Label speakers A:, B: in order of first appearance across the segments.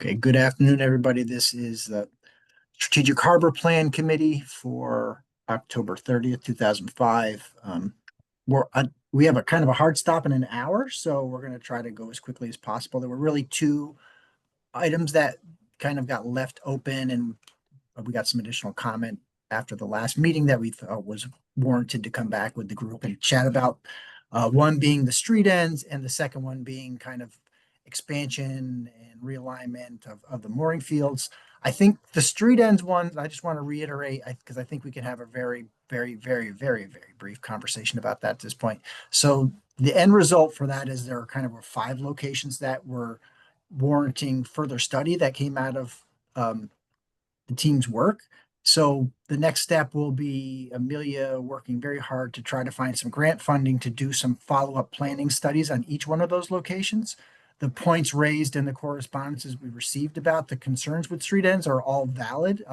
A: Okay, good afternoon, everybody. This is the Strategic Harbor Plan Committee for October 30th, 2005. We have a kind of a hard stop in an hour, so we're going to try to go as quickly as possible. There were really two items that kind of got left open, and we got some additional comment after the last meeting that we thought was warranted to come back with the group and chat about. One being the street ends, and the second one being kind of expansion and realignment of the mooring fields. I think the street ends one, I just want to reiterate, because I think we can have a very, very, very, very, very brief conversation about that at this point. So the end result for that is there are kind of were five locations that were warranting further study that came out of the team's work. So the next step will be Amelia working very hard to try to find some grant funding to do some follow-up planning studies on each one of those locations. The points raised in the correspondences we received about the concerns with street ends are all valid.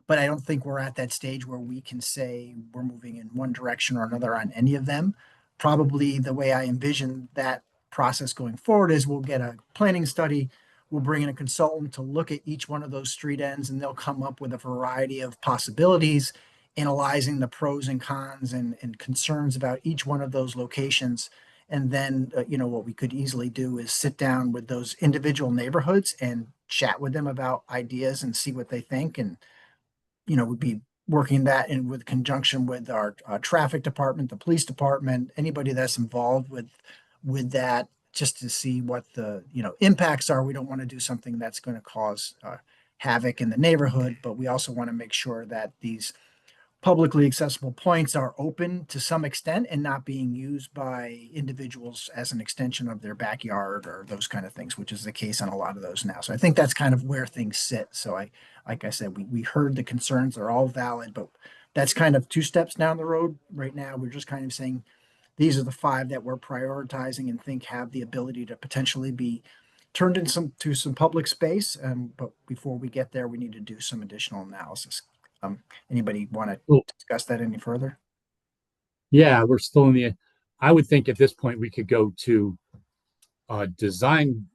A: But I don't think we're at that stage where we can say we're moving in one direction or another on any of them. Probably the way I envision that process going forward is we'll get a planning study. We'll bring in a consultant to look at each one of those street ends, and they'll come up with a variety of possibilities, analyzing the pros and cons and concerns about each one of those locations. And then, what we could easily do is sit down with those individual neighborhoods and chat with them about ideas and see what they think. And, we'd be working that in with conjunction with our traffic department, the police department, anybody that's involved with that, just to see what the impacts are. We don't want to do something that's going to cause havoc in the neighborhood, but we also want to make sure that these publicly accessible points are open to some extent and not being used by individuals as an extension of their backyard or those kind of things, which is the case on a lot of those now. So I think that's kind of where things sit. So like I said, we heard the concerns, they're all valid, but that's kind of two steps down the road. Right now, we're just kind of saying these are the five that we're prioritizing and think have the ability to potentially be turned into some public space. But before we get there, we need to do some additional analysis. Anybody want to
B: Well,
A: discuss that any further?
B: yeah, we're still in the. I would think at this point we could go to a design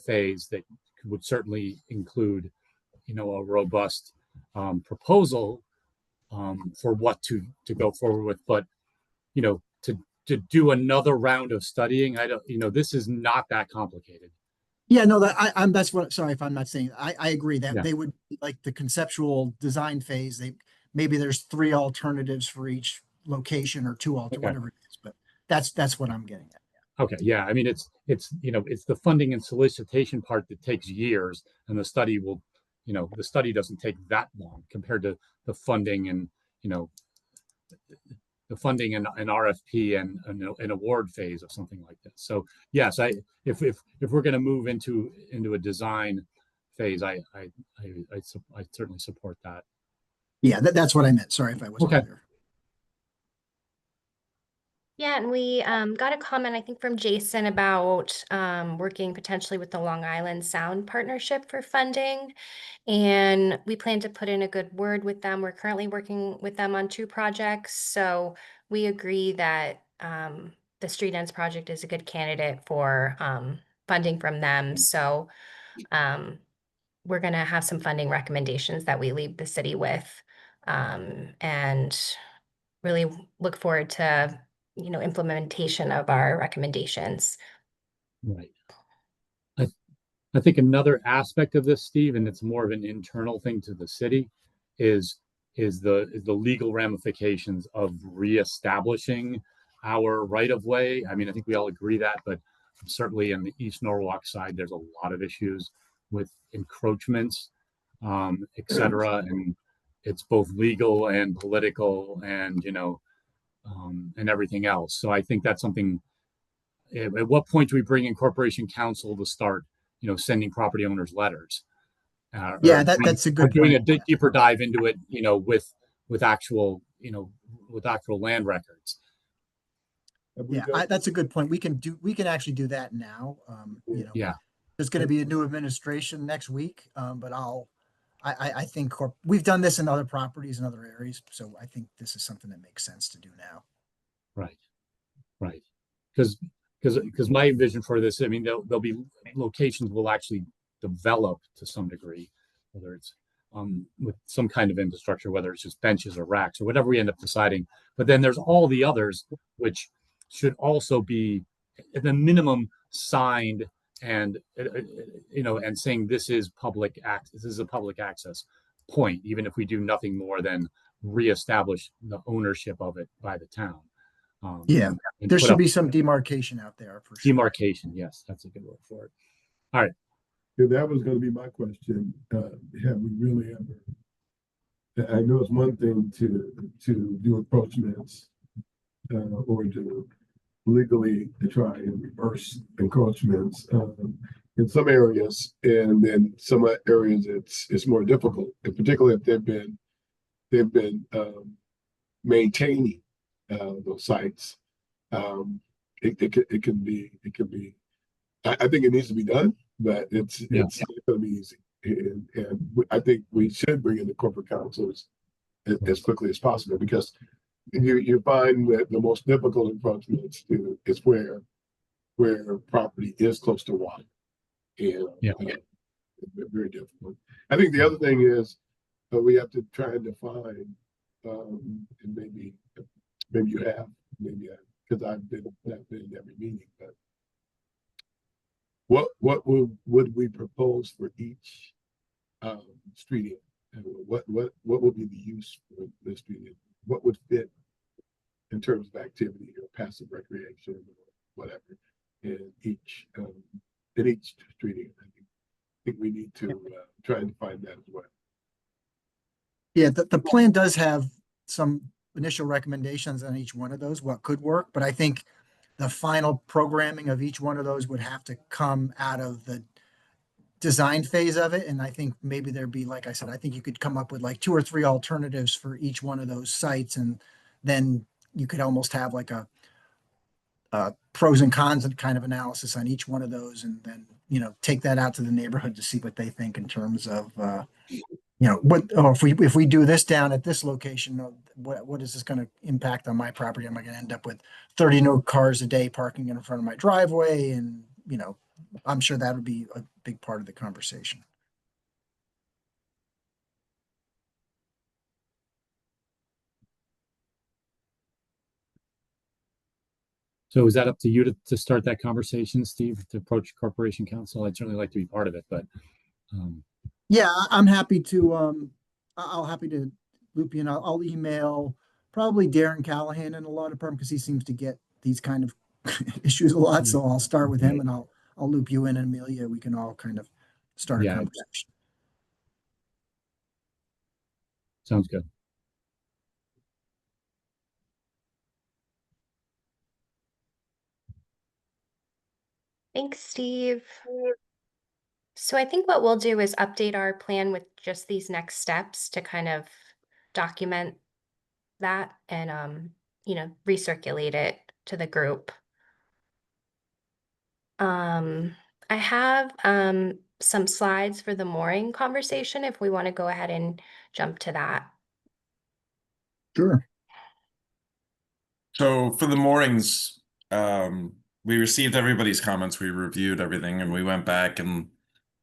B: phase that would certainly include, a robust proposal for what to go forward with. But to do another round of studying, I don't. This is not that complicated.
A: Yeah, no, I'm that's what, sorry if I'm not saying, I agree that
B: Yeah.
A: they would like the conceptual design phase. Maybe there's three alternatives for each location or
B: Okay.
A: whatever it is, but that's what I'm getting at.
B: Okay. Yeah. I mean, it's the funding and solicitation part that takes years, and the study doesn't take that long compared to the funding and you know the funding and an RFP and an award phase of something like this. So yes, if we're going to move into a design phase, I certainly support that.
A: Yeah, that's what I meant. Sorry if I wasn't
B: Okay.
A: clear.
C: Yeah, and we got a comment, I think, from Jason about working potentially with the Long Island Sound Partnership for funding. And we plan to put in a good word with them. We're currently working with them on two projects. So we agree that the Street Ends project is a good candidate for funding from them. So um, we're going to have some funding recommendations that we leave the city with, and really look forward to implementation of our recommendations.
B: Right. I, I think another aspect of this, Steve, and it's more of an internal thing to the city, is the legal ramifications of reestablishing our right of way. I mean, I think we all agree that, but certainly in the East Norwalk side, there's a lot of issues with encroachments, et cetera, and it's both legal and political, and and everything else. So I think that's something. At what point do we bring in Corporation Counsel to start, sending property owners letters,
A: Yeah, that's a
B: or
A: good
B: doing
A: point.
B: a deeper dive into it, with actual, with actual land records.
A: Yeah, that's a good point. We can actually do that now.
B: Yeah.
A: There's going to be a new administration next week, but I think we've done this in other properties in other areas, so I think this is something that makes sense to do now.
B: Right. Right. Because my vision for this, I mean, there'll be locations will actually develop to some degree, whether it's with some kind of infrastructure, whether it's just benches or racks or whatever we end up deciding. But then there's all the others, which should also be at the minimum signed and and saying this is public access. This is a public access point, even if we do nothing more than reestablish the ownership of it by the town.
A: Yeah,
B: and
A: there
B: put
A: should
B: up
A: be some demarcation out there for sure.
B: demarcation. Yes, that's a good word for it.
D: Yeah, that was going to be my question. Have we really ever? I know it's one thing to do encroachments or to legally try and reverse encroachments in some areas, and then some areas it's more difficult, and particularly if they've been maintaining those sites. It can be. I think it needs to be done, but it's not going to be easy. And I think we should bring in the corporate councils as quickly as possible, because you find that the most difficult encroachments is where property is close to water. And it's very difficult. I think the other thing is we have to try and define, and maybe you have, because I've been not been in every meeting, but what would we propose for each street end? And what would be the use for the street end? What would fit in terms of activity or passive recreation or whatever in each street end? I think we need to try and find that as well.
A: Yeah, the plan does have some initial recommendations on each one of those, what could work, but I think the final programming of each one of those would have to come out of the design phase of it. And I think maybe there'd be, like I said, I think you could come up with like 2 or 3 alternatives for each one of those sites. And then you could almost have like a pros and cons and kind of analysis on each one of those. And then, take that out to the neighborhood to see what they think in terms of, if we do this down at this location, what is this going to impact on my property? Am I going to end up with 30 no cars a day parking in front of my driveway? And, I'm sure that would be a big part of the conversation.
B: So is that up to you to start that conversation, Steve, to approach Corporation Council? I'd certainly like to be part of it, but
A: yeah, I'm happy to. I'll happy to loop you in. I'll email probably Darren Callahan in the law department, because he seems to get these kind of issues a lot. So I'll start with him, and I'll loop you in, and Amelia. We can all kind of start a conversation.
B: Sounds good.
C: Thanks, Steve. So I think what we'll do is update our plan with just these next steps to kind of document that and, recirculate it to the group. I have some slides for the mooring conversation if we want to go ahead and jump to that.
A: Sure.
E: So for the moorings, we received everybody's comments, we reviewed everything, and we went back and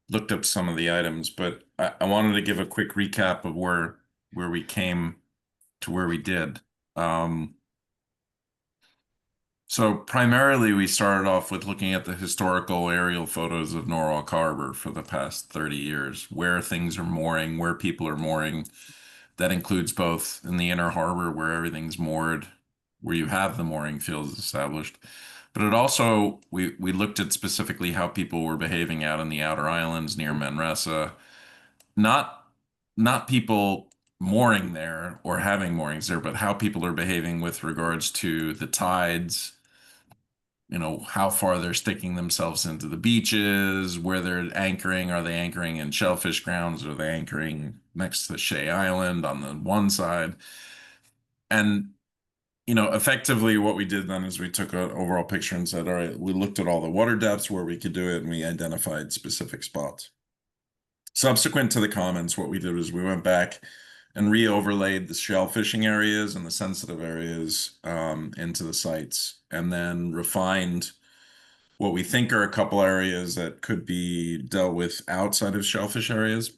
E: looked up some of the items, but I wanted to give a quick recap of where we came to where we did. So primarily we started off with looking at the historical aerial photos of Norwalk Harbor for the past 30 years, where things are mooring, where people are mooring. That includes both in the inner harbor where everything's moored, where you have the mooring fields established. But it also, we looked at specifically how people were behaving out in the outer islands near Manresa. Not people mooring there or having moorings there, but how people are behaving with regards to the tides, how far they're sticking themselves into the beaches, where they're anchoring. Are they anchoring in shellfish grounds? Are they anchoring next to Shea Island on the one side? And effectively what we did then is we took an overall picture and said, all right, we looked at all the water depths where we could do it, and we identified specific spots. Subsequent to the comments, what we did was we went back and re-overlaid the shell fishing areas and the sensitive areas into the sites, and then refined what we think are a couple areas that could be dealt with outside of shellfish areas.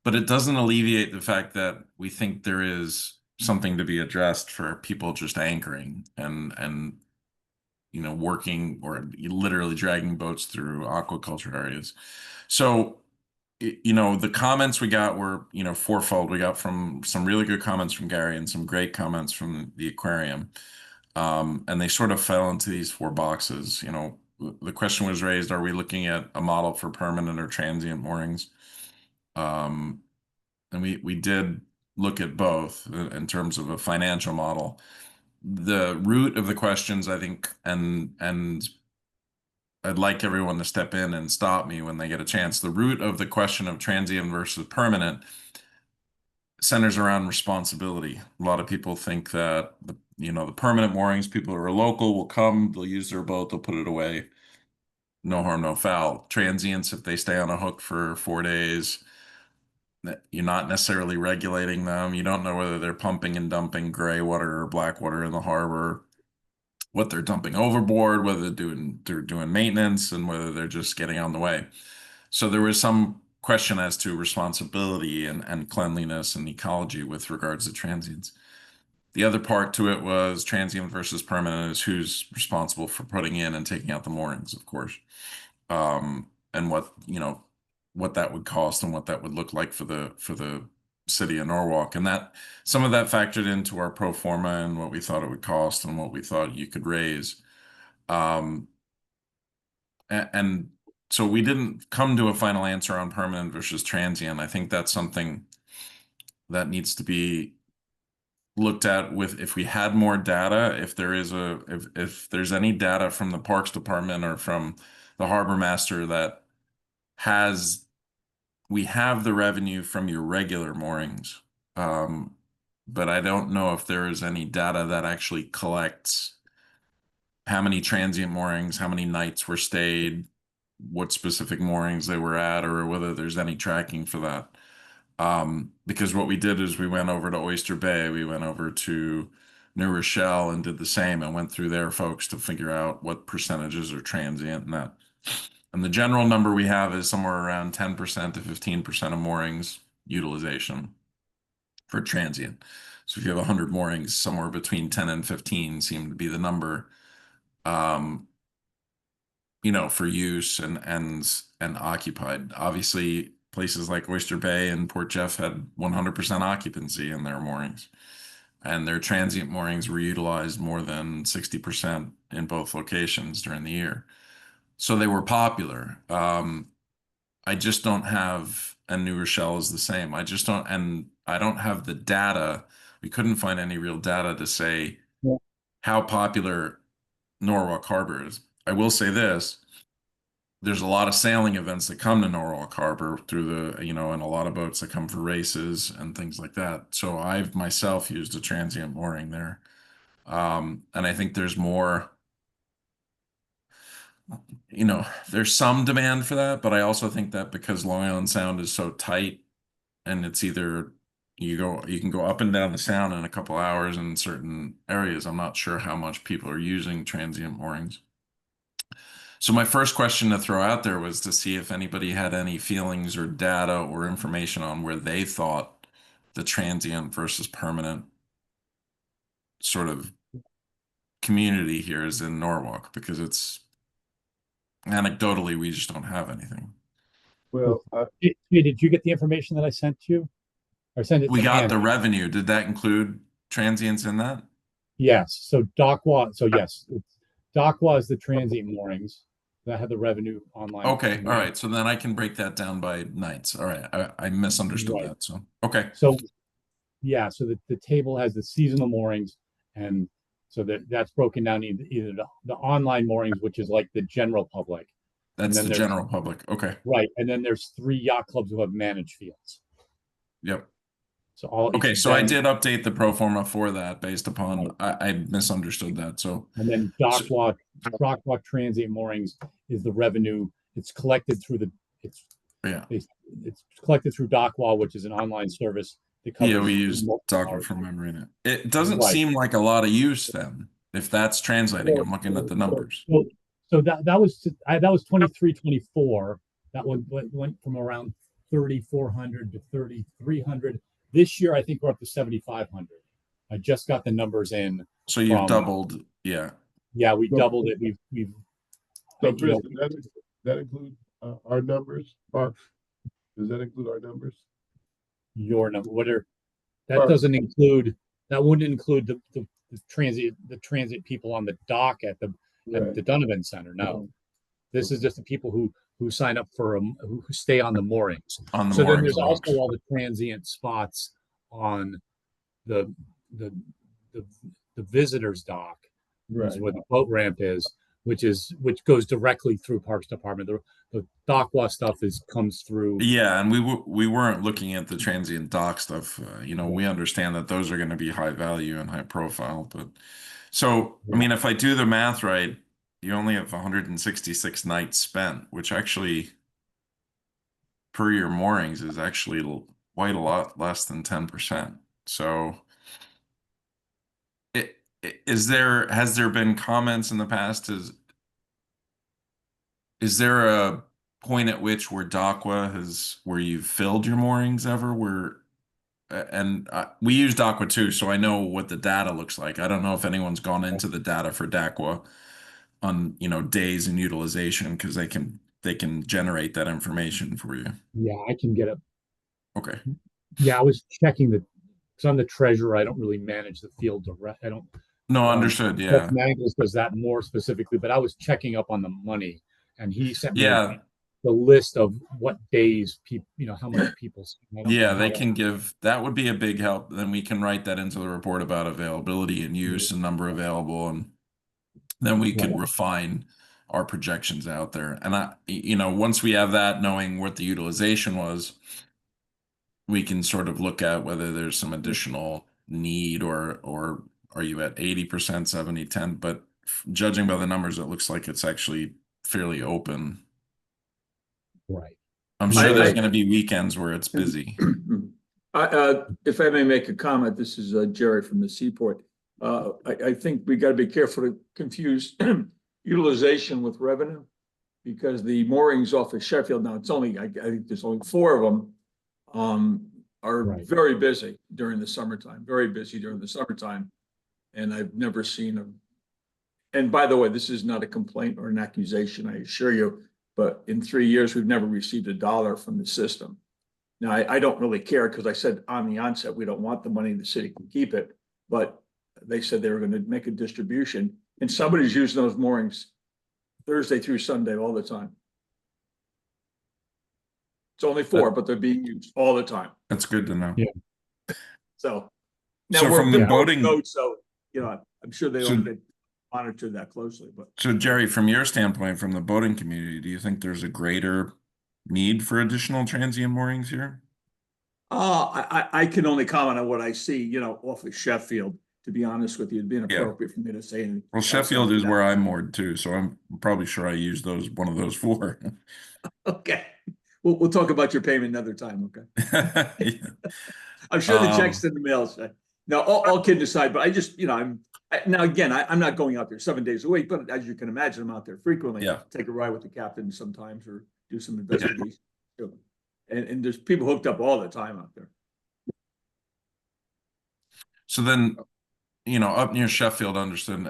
E: But it doesn't alleviate the fact that we think there is something to be addressed for people just anchoring and working or literally dragging boats through aquaculture areas. So the comments we got were, fourfold. We got from some really good comments from Gary and some great comments from the aquarium. And they sort of fell into these four boxes. The question was raised, are we looking at a model for permanent or transient moorings? And we did look at both in terms of a financial model. The root of the questions, I think, and I'd like everyone to step in and stop me when they get a chance. The root of the question of transient versus permanent centers around responsibility. A lot of people think that the permanent moorings, people who are local will come, they'll use their boat, they'll put it away. No harm, no foul. Transients, if they stay on a hook for 4 days, you're not necessarily regulating them. You don't know whether they're pumping and dumping gray water or black water in the harbor, what they're dumping overboard, whether they're doing maintenance, and whether they're just getting on the way. So there was some question as to responsibility and cleanliness and ecology with regards to transients. The other part to it was transient versus permanent is who's responsible for putting in and taking out the moorings, of course. And what that would cost and what that would look like for the city of Norwalk. And that some of that factored into our pro forma and what we thought it would cost and what we thought you could raise. And so we didn't come to a final answer on permanent versus transient. I think that's something that needs to be looked at with, if we had more data, if there's any data from the Parks Department or from the harbor master that we have the revenue from your regular moorings. But I don't know if there is any data that actually collects how many transient moorings, how many nights were stayed, what specific moorings they were at, or whether there's any tracking for that. Because what we did is we went over to Oyster Bay, we went over to New Rochelle and did the same and went through their folks to figure out what percentages are transient and that. And the general number we have is somewhere around 10% to 15% of moorings utilization for transient. So if you have 100 moorings, somewhere between 10 and 15 seem to be the number, for use and occupied. Obviously, places like Oyster Bay and Port Jeff had 100% occupancy in their moorings, and their transient moorings were utilized more than 60% in both locations during the year. So they were popular. I just don't have, and New Rochelle is the same. I just don't, and I don't have the data. We couldn't find any real data to say how popular Norwalk Harbor is. I will say this, there's a lot of sailing events that come to Norwalk Harbor through and a lot of boats that come for races and things like that. So I've myself used a transient mooring there. And I think there's more, there's some demand for that, but I also think that because Long Island Sound is so tight and it's either you can go up and down the sound in a couple hours in certain areas. I'm not sure how much people are using transient moorings. So my first question to throw out there was to see if anybody had any feelings or data or information on where they thought the transient versus permanent sort of community here is in Norwalk, because it's anecdotally, we just don't have anything.
D: Well,
B: Hey, did you get the information that I sent you? I sent it
E: We
B: to
E: got
B: Ann.
E: the revenue. Did that include transients in that?
B: Yes. So Docwa. So yes, Docwa is the transient moorings that had the revenue online.
E: Okay. All right. So then I can break that down by nights. All right. I misunderstood
B: Right.
E: that. So, okay.
B: So yeah, so the table has the seasonal moorings, and so that's broken down either the online moorings, which is like the general public.
E: That's
B: then
E: the
B: there's-
E: general public. Okay.
B: Right. And then there's 3 yacht clubs who have managed fields.
E: Yep.
B: So all
E: Okay.
B: each
E: So I
B: of
E: did
B: them-
E: update the pro forma for that based upon, I misunderstood that. So,
B: And then Dockwalk transient moorings is the revenue. It's collected through
E: yeah.
B: it's collected through Dockwall, which is an online service that covers.
E: Yeah, we use
B: multiple
E: Docker
B: hours.
E: from memory now. It doesn't
B: Right.
E: seem like a lot of use then, if that's translating. I'm looking at the numbers.
B: So that was 23, 24. That one went from around 3,400 to 3,300. This year, I think we're up to 7,500. I just got the numbers in.
E: So you've
B: From-
E: doubled, yeah.
B: Yeah, we
D: So-
B: doubled it. We've
D: So
B: you know,
D: Chris, that include our numbers? Or does that include our numbers?
B: your number. That
D: Right.
B: doesn't include. That wouldn't include the transit people on the dock at the
D: Right.
B: Donovan Center. No, this is just the people who sign up for who stay on the moorings.
E: On the
B: So then
E: moorings
B: there's
E: docks.
B: also all the transient spots on the the the, the visitors dock,
D: Right.
B: is where the boat ramp is, which goes directly through Parks Department. The Docwa stuff comes through.
E: Yeah, and we weren't looking at the transient dock stuff. We understand that those are going to be high value and high profile, but so I mean, if I do the math right, you only have 166 nights spent, which actually per your moorings is actually quite a lot less than 10%. So has there been comments in the past? Is there a point at which where where you've filled your moorings ever? We use Dakwa too, so I know what the data looks like. I don't know if anyone's gone into the data for Dakwa on days and utilization, because they can generate that information for you.
B: Yeah, I can get it.
E: Okay.
B: Yeah, I was checking because I'm the treasurer. I don't really manage the field direct. I don't.
E: No, understood.
B: Jeff
E: Yeah.
B: Mangles does that more specifically, but I was checking up on the money, and he sent me
E: Yeah.
B: the list of what days people, how much people.
E: Yeah, they can give, that would be a big help. Then we can write that into the report about availability and use and number available, and then we could
B: Right.
E: refine our projections out there. And once we have that, knowing what the utilization was, we can sort of look at whether there's some additional need, or are you at 80%, 70, 10? But judging by the numbers, it looks like it's actually fairly open.
B: Right.
E: I'm sure there's
F: I-
E: going to be weekends where it's busy.
F: If I may make a comment, this is Jerry from the Seaport. I think we got to be careful to confuse utilization with revenue, because the moorings off of Sheffield, now it's only, I think there's only 4 of them, are
B: Right.
F: very busy during the summertime, very busy during the summertime. And I've never seen them. And by the way, this is not a complaint or an accusation, I assure you, but in 3 years, we've never received $1 from the system. Now, I don't really care, because I said on the onset, we don't want the money, the city can keep it. But they said they were going to make a distribution, and somebody's using those moorings Thursday through Sunday all the time. It's only 4, but they're being used all the time.
E: That's good to know.
B: Yeah.
F: So.
E: So
F: Now, we're
E: from the
F: good
E: boating-
F: notes, so, I'm sure they
E: So-
F: don't get monitored that closely, but.
E: So Jerry, from your standpoint, from the boating community, do you think there's a greater need for additional transient moorings here?
F: I can only comment on what I see, off of Sheffield, to be honest with you. It'd be inappropriate for me to say anything.
E: Well, Sheffield is where I'm moored too, so I'm probably sure I use one of those 4.
F: Okay, we'll talk about your payment another time, okay?
E: Yeah.
F: I'm sure the check's in the mail, so. No, all kidding aside, but I just, now again, I'm not going out there 7 days a week, but as you can imagine, I'm out there frequently.
E: Yeah.
F: Take a ride with the captain sometimes, or do some investigation. And there's people hooked up all the time out there.
E: So then, up near Sheffield, understood,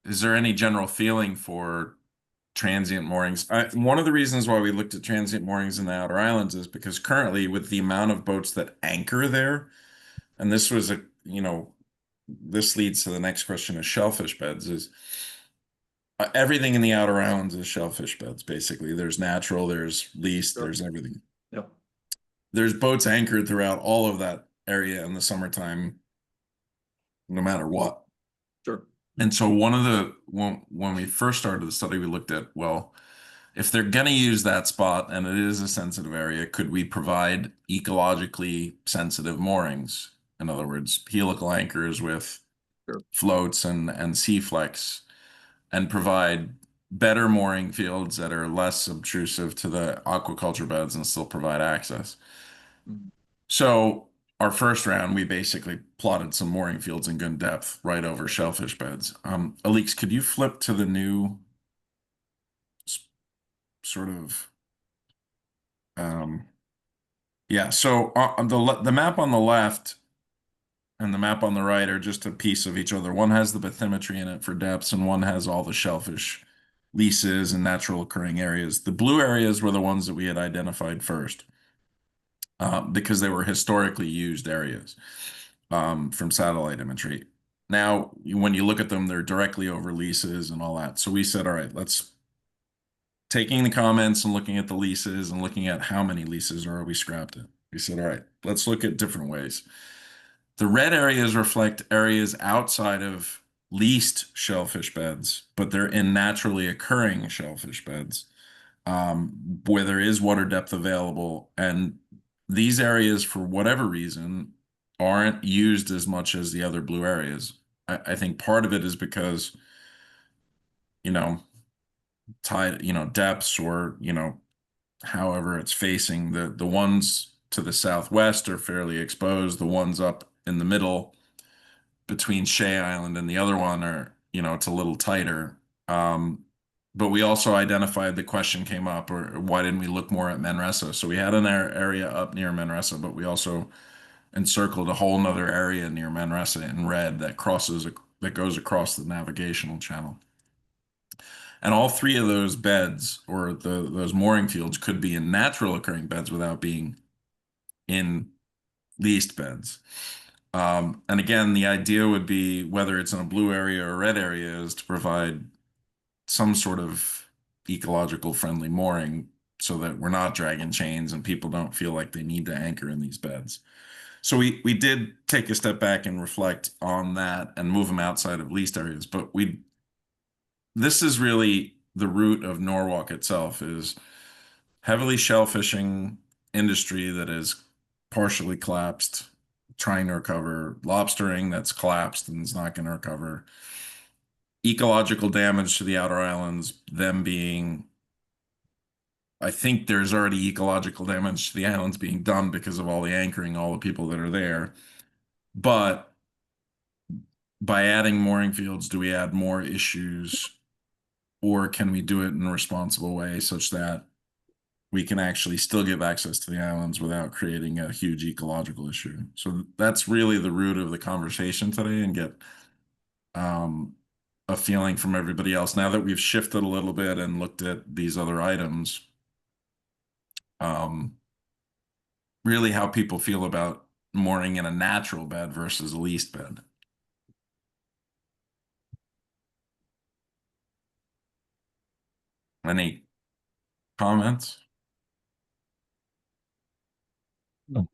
E: is there any general feeling for transient moorings? One of the reasons why we looked at transient moorings in the outer islands is because currently, with the amount of boats that anchor there, and this leads to the next question of shellfish beds, is everything in the outer islands is shellfish beds, basically. There's natural, there's leased,
F: Sure.
E: there's everything.
F: Yep.
E: There's boats anchored throughout all of that area in the summertime, no matter what.
F: Sure.
E: And so when we first started the study, we looked at, well, if they're going to use that spot and it is a sensitive area, could we provide ecologically sensitive moorings? In other words, helical anchors with
F: Sure.
E: floats and C-flex, and provide better mooring fields that are less obtrusive to the aquaculture beds and still provide access.
F: Mhm.
E: So our first round, we basically plotted some mooring fields in good depth right over shellfish beds. Alix, could you flip to the new sort of, yeah, so on the map on the left and the map on the right are just a piece of each other. One has the bathymetry in it for depths, and one has all the shellfish leases and natural occurring areas. The blue areas were the ones that we had identified first, because they were historically used areas from satellite imagery. Now, when you look at them, they're directly over leases and all that. So we said, all right, let's taking the comments and looking at the leases and looking at how many leases are we scrapped it. We said, all right, let's look at different ways. The red areas reflect areas outside of leased shellfish beds, but they're in naturally occurring shellfish beds, where there is water depth available. And these areas, for whatever reason, aren't used as much as the other blue areas. I think part of it is because, tide, depths, or, however it's facing. The ones to the southwest are fairly exposed. The ones up in the middle between Shea Island and the other one are, it's a little tighter. But we also identified, the question came up, or why didn't we look more at Manresa? So we had an area up near Manresa, but we also encircled a whole nother area near Manresa in red that goes across the navigational channel. And all three of those beds, or those mooring fields, could be in natural occurring beds without being in leased beds. And again, the idea would be, whether it's in a blue area or a red area, is to provide some sort of ecological friendly mooring so that we're not dragging chains and people don't feel like they need to anchor in these beds. So we did take a step back and reflect on that and move them outside of leased areas. But this is really the root of Norwalk itself, is heavily shellfishing industry that is partially collapsed, trying to recover, lobstering that's collapsed and is not going to recover, ecological damage to the outer islands, them being, I think there's already ecological damage to the islands being done because of all the anchoring, all the people that are there. But by adding mooring fields, do we add more issues, or can we do it in a responsible way such that we can actually still give access to the islands without creating a huge ecological issue? So that's really the root of the conversation today, and get a feeling from everybody else. Now that we've shifted a little bit and looked at these other items, really how people feel about mooring in a natural bed versus a leased bed. Any comments?
B: No.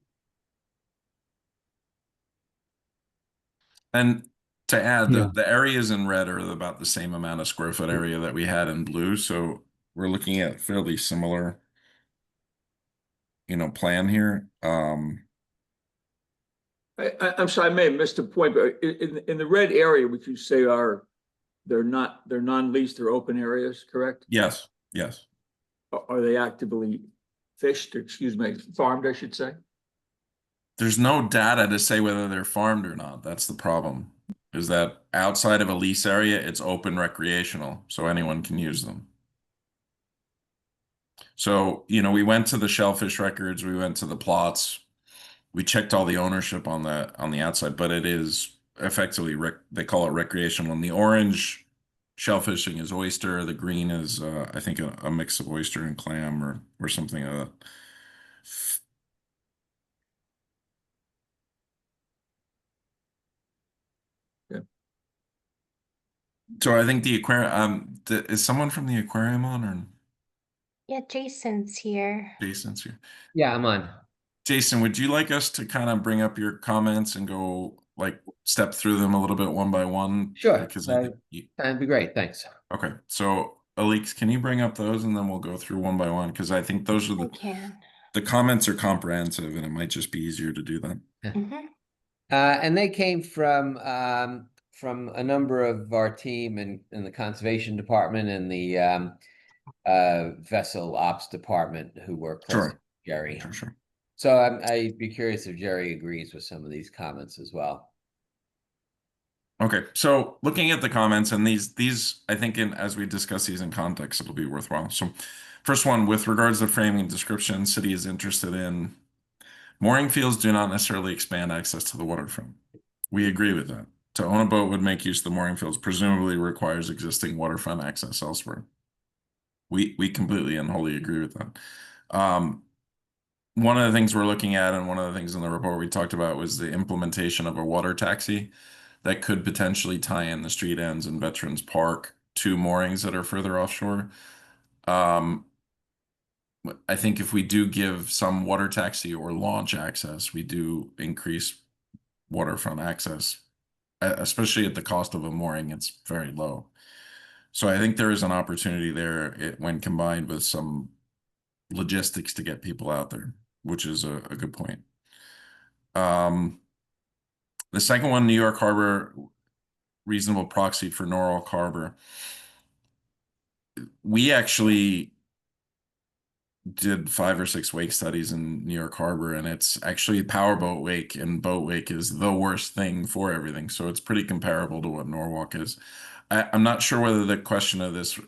E: And to add,
B: Yeah.
E: the areas in red are about the same amount of square foot area that we had in blue. So we're looking at fairly similar, plan here.
F: I'm sorry, I may have missed a point, but in the red area, which you say they're non-leased, they're open areas, correct?
E: Yes.
F: Are they actively fished, or, excuse me, farmed, I should say?
E: There's no data to say whether they're farmed or not. That's the problem, is that outside of a lease area, it's open recreational, so anyone can use them. So, we went to the shellfish records, we went to the plots, we checked all the ownership on the outside, but it is effectively they call it recreational. And the orange shellfishing is oyster, the green is I think a mix of oyster and clam, or something like that. So I think the aquarium, is someone from the aquarium on, or
C: Yeah, Jason's here.
E: Jason's here?
G: Yeah, I'm on.
E: Jason, would you like us to kind of bring up your comments and go step through them a little bit one by one?
G: Sure.
E: Because I think
G: That'd be great. Thanks.
E: okay. So Alix, can you bring up those, and then we'll go through one by one? Because I think those are
C: I can.
E: the comments are comprehensive, and it might just be easier to do that.
C: Mhm.
G: And they came from a number of our team in the conservation department and the vessel ops department, who work closely with Jerry.
E: Sure.
G: So I'd be curious if Jerry agrees with some of these comments as well.
E: Okay, so looking at the comments, and these I think as we discuss these in context, it'll be worthwhile. So first one, with regards to framing and description, city is interested in mooring fields do not necessarily expand access to the waterfront. We agree with that. To own a boat would make use of the mooring fields, presumably requires existing waterfront access elsewhere. We completely and wholly agree with that. One of the things we're looking at, and one of the things in the report we talked about, was the implementation of a water taxi that could potentially tie in the street ends and Veterans Park to moorings that are further offshore. I think if we do give some water taxi or launch access, we do increase waterfront access, especially at the cost of a mooring. It's very low. So I think there is an opportunity there when combined with some logistics to get people out there, which is a good point. The second one, New York Harbor, reasonable proxy for Norwalk Harbor. We actually did 5 or 6 wake studies in New York Harbor, and it's actually powerboat wake, and boat wake is the worst thing for everything. So it's pretty comparable to what Norwalk is. I'm not sure whether the question of this,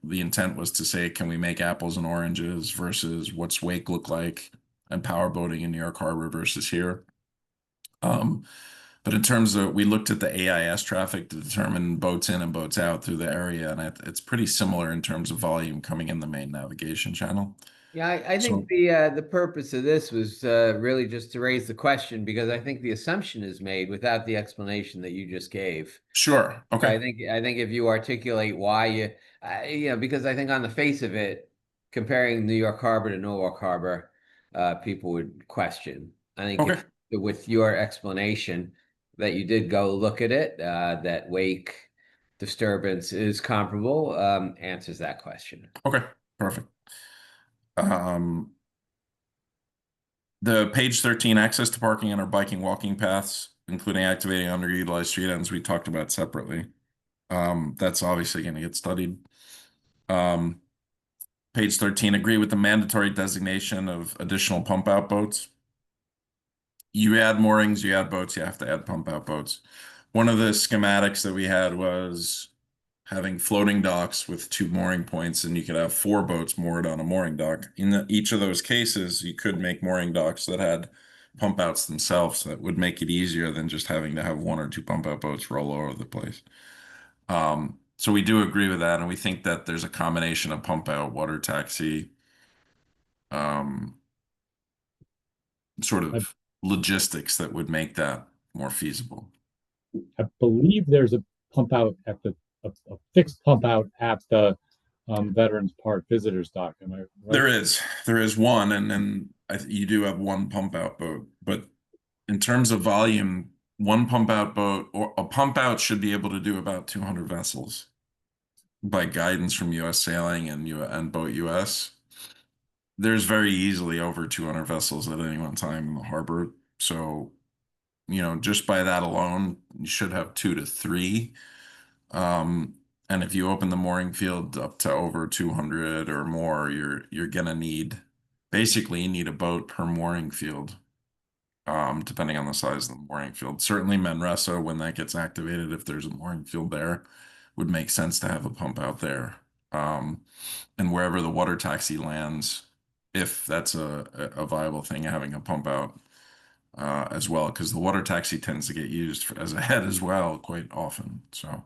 E: the intent was to say, can we make apples and oranges versus what's wake look like and powerboating in New York Harbor versus here. But in terms of, we looked at the AIS traffic to determine boats in and boats out through the area, and it's pretty similar in terms of volume coming in the main navigation channel.
G: Yeah, I think the purpose of this was really just to raise the question, because I think the assumption is made without the explanation that you just gave.
E: Sure. Okay.
G: I think if you articulate why you, because I think on the face of it, comparing New York Harbor to Norwalk Harbor, people would question. I think
E: Okay.
G: with your explanation that you did go look at it, that wake disturbance is comparable, answers that question.
E: Okay. Perfect. The page 13, access to parking and or biking walking paths, including activating underutilized street ends, we talked about separately. That's obviously going to get studied. Page 13, agree with the mandatory designation of additional pump out boats. You add moorings, you add boats, you have to add pump out boats. One of the schematics that we had was having floating docks with 2 mooring points, and you could have 4 boats moored on a mooring dock. In each of those cases, you could make mooring docks that had pump outs themselves. That would make it easier than just having to have 1 or 2 pump out boats roll all over the place. So we do agree with that, and we think that there's a combination of pump out, water taxi, sort of logistics that would make that more feasible.
B: I believe there's a pump out at a fixed pump out at the Veterans Park Visitors Dock. Am I right?
E: There is one, and then you do have 1 pump out boat, but in terms of volume, 1 pump out boat or a pump out should be able to do about 200 vessels by guidance from US Sailing and Boat US. There's very easily over 200 vessels at any one time in the harbor. So, just by that alone, you should have 2 to 3. And if you open the mooring field up to over 200 or more, you're gonna need, basically you need a boat per mooring field, depending on the size of the mooring field. Certainly Manresa, when that gets activated, if there's a mooring field there, would make sense to have a pump out there. And wherever the water taxi lands, if that's a viable thing, having a pump out as well, because the water taxi tends to get used as a head as well quite often. So,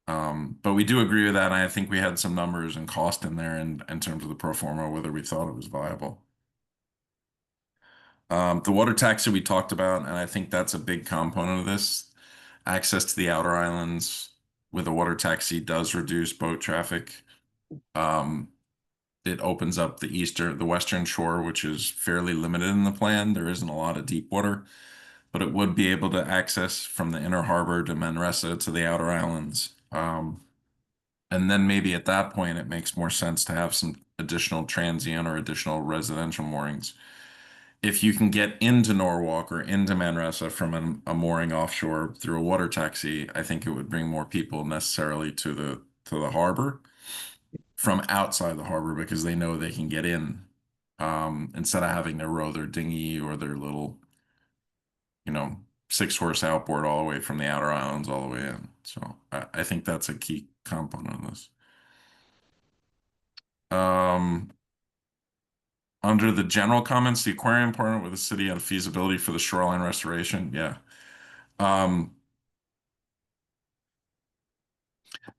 E: but we do agree with that, and I think we had some numbers and cost in there in terms of the pro forma, whether we thought it was viable. The water taxi we talked about, and I think that's a big component of this. Access to the outer islands with a water taxi does reduce boat traffic. It opens up the western shore, which is fairly limited in the plan. There isn't a lot of deep water, but it would be able to access from the inner harbor to Manresa to the outer islands. And then maybe at that point, it makes more sense to have some additional transient or additional residential moorings. If you can get into Norwalk or into Manresa from a mooring offshore through a water taxi, I think it would bring more people necessarily to the harbor from outside the harbor, because they know they can get in instead of having to row their dinghy or their little, 6-horse outboard all the way from the outer islands all the way in. So I think that's a key component of this. Under the general comments, the aquarium partnered with the city on feasibility for the shoreline restoration. Yeah.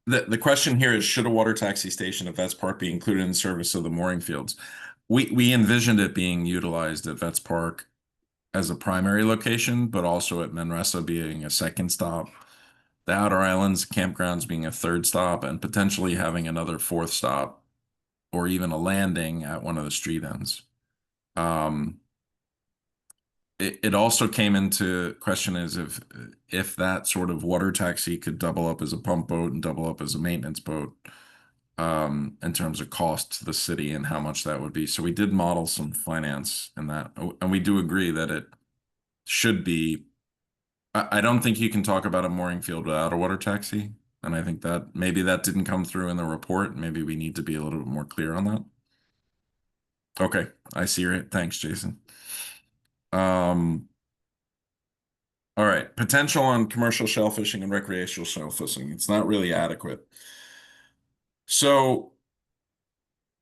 E: The question here is, should a water taxi station at Vets Park be included in service of the mooring fields? We envisioned it being utilized at Vets Park as a primary location, but also at Manresa being a second stop, the outer islands campgrounds being a third stop, and potentially having another fourth stop or even a landing at one of the street ends. It also came into question is if that sort of water taxi could double up as a pump boat and double up as a maintenance boat, in terms of cost to the city and how much that would be. So we did model some finance in that, and we do agree that it should be. I don't think you can talk about a mooring field without a water taxi, and I think that maybe that didn't come through in the report. Maybe we need to be a little bit more clear on that. Okay, I see your hit. Thanks, Jason. All right, potential on commercial shellfishing and recreational shellfishing. It's not really adequate. So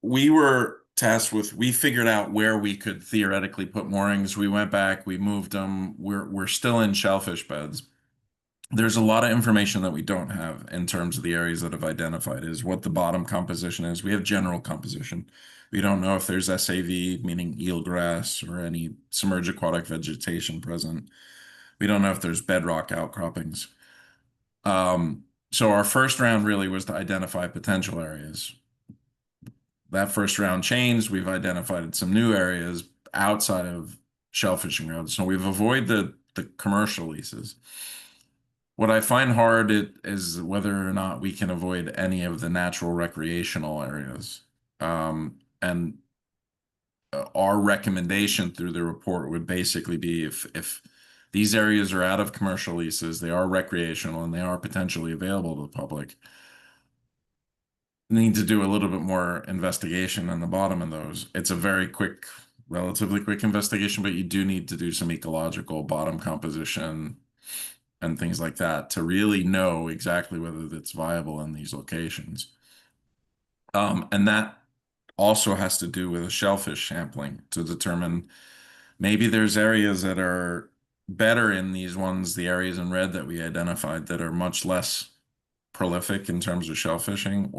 E: we were tasked with, we figured out where we could theoretically put moorings. We went back, we moved them. We're still in shellfish beds. There's a lot of information that we don't have in terms of the areas that have identified is what the bottom composition is. We have general composition. We don't know if there's SAV, meaning eelgrass, or any submerged aquatic vegetation present. We don't know if there's bedrock outcroppings. So our first round really was to identify potential areas. That first round changed. We've identified some new areas outside of shellfishing grounds. So we've avoided the commercial leases. What I find hard is whether or not we can avoid any of the natural recreational areas. And our recommendation through the report would basically be if these areas are out of commercial leases, they are recreational, and they are potentially available to the public, need to do a little bit more investigation on the bottom of those. It's a very quick, relatively quick investigation, but you do need to do some ecological bottom composition and things like that to really know exactly whether it's viable in these locations. And that also has to do with a shellfish sampling to determine maybe there's areas that are better in these ones, the areas in red that we identified that are much less prolific in terms of shellfishing,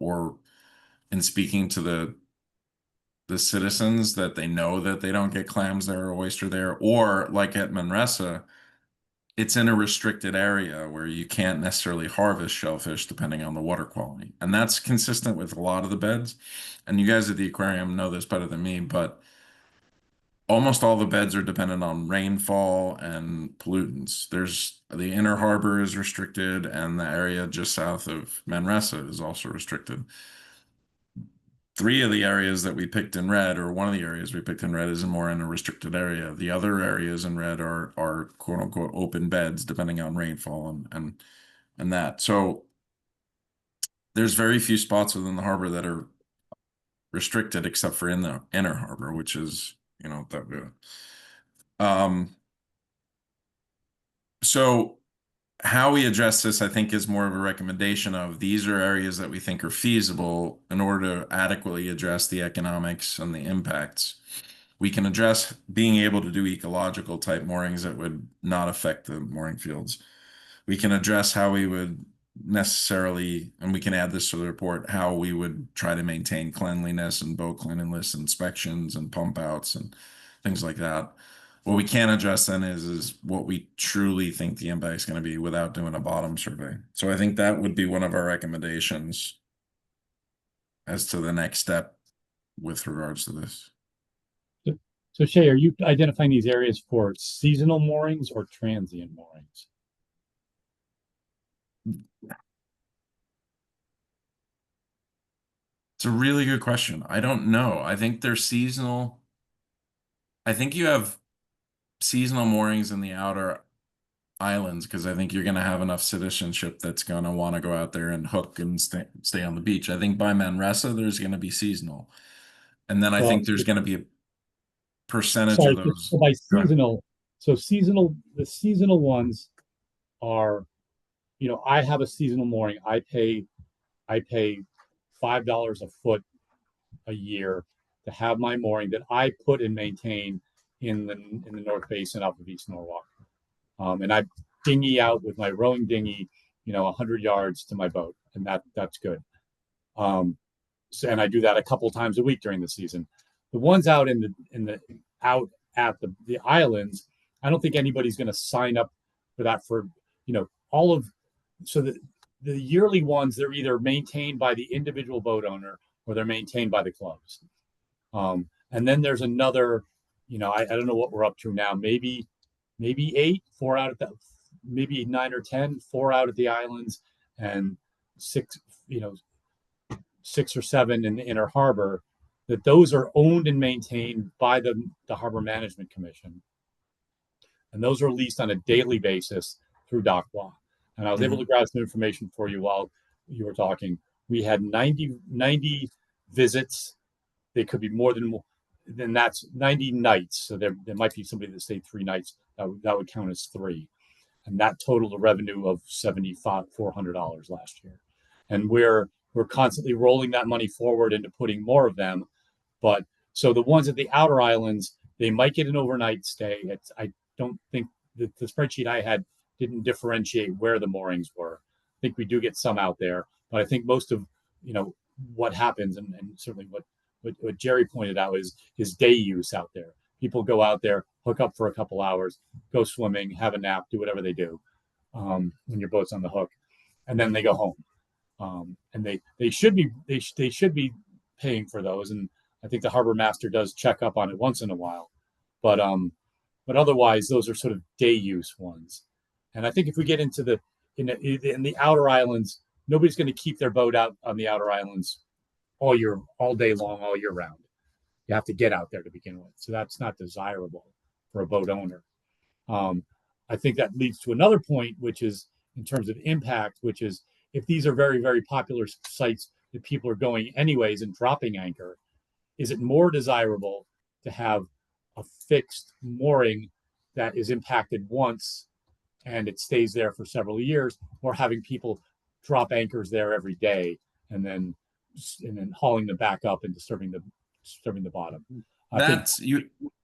E: or in speaking to the citizens that they know that they don't get clams there or oyster there, or like at Manresa, it's in a restricted area where you can't necessarily harvest shellfish depending on the water quality. And that's consistent with a lot of the beds. And you guys at the aquarium know this better than me, but almost all the beds are dependent on rainfall and pollutants. There's the inner harbor is restricted, and the area just south of Manresa is also restricted. 3 of the areas that we picked in red, or one of the areas we picked in red, is more in a restricted area. The other areas in red are quote unquote open beds, depending on rainfall and that. So there's very few spots within the harbor that are restricted, except for in the inner harbor, which is, that good. So how we address this, I think, is more of a recommendation of these are areas that we think are feasible in order to adequately address the economics and the impacts. We can address being able to do ecological type moorings that would not affect the mooring fields. We can address how we would necessarily, and we can add this to the report, how we would try to maintain cleanliness and boat cleanliness inspections and pump outs and things like that. What we can address then is what we truly think the impact is going to be without doing a bottom survey. So I think that would be one of our recommendations as to the next step with regards to this.
B: So Shay, are you identifying these areas for seasonal moorings or transient moorings?
E: It's a really good question. I don't know. I think they're seasonal. I think you have seasonal moorings in the outer islands because I think you're going to have enough citizenship that's going to want to go out there and hook and stay on the beach. I think by Manresa, there's going to be seasonal. And then I
B: Well,
E: think there's going to be a percentage
B: sorry,
E: of those.
B: so by
E: Go ahead.
B: seasonal, the seasonal ones are, you know, I have a seasonal mooring. I pay $5 a foot a year to have my mooring that I put and maintain in the North Basin off of East Norwalk. And I dinghy out with my rowing dinghy, you know, 100 yards to my boat, and that's good. So, and I do that a couple times a week during the season. The ones out in the out at the islands, I don't think anybody's going to sign up for that for, you know, all of, so the yearly ones, they're either maintained by the individual boat owner or they're maintained by the clubs. And then there's another, you know, I don't know what we're up to now, maybe 8, 4 out at the, maybe 9 or 10, 4 out at the islands, and 6, you know, 6 or 7 in the inner harbor, that those are owned and maintained by the Harbor Management Commission. And those are leased on a daily basis through DocLaw. And I was able to grab some information for you while you were talking. We had 90 visits. They could be more than that's 90 nights. So there might be somebody that stayed 3 nights. That would count as 3. And that totaled a revenue of $7,400 last year. And we're constantly rolling that money forward into putting more of them. But so the ones at the outer islands, they might get an overnight stay. I don't think that the spreadsheet I had didn't differentiate where the moorings were. I think we do get some out there, but I think most of, you know, what happens, and certainly what Jerry pointed out is day use out there. People go out there, hook up for a couple hours, go swimming, have a nap, do whatever they do when your boat's on the hook, and then they go home. And they should be paying for those, and I think the harbor master does check up on it once in a while, but otherwise those are sort of day use ones. And I think if we get into in the outer islands, nobody's going to keep their boat out on the outer islands all day long, all year round. You have to get out there to begin with, so that's not desirable for a boat owner. I think that leads to another point, which is in terms of impact, which is if these are very, very popular sites that people are going anyways and dropping anchor, is it more desirable to have a fixed mooring that is impacted once and it stays there for several years, or having people drop anchors there every day and then hauling them back up and disturbing the bottom?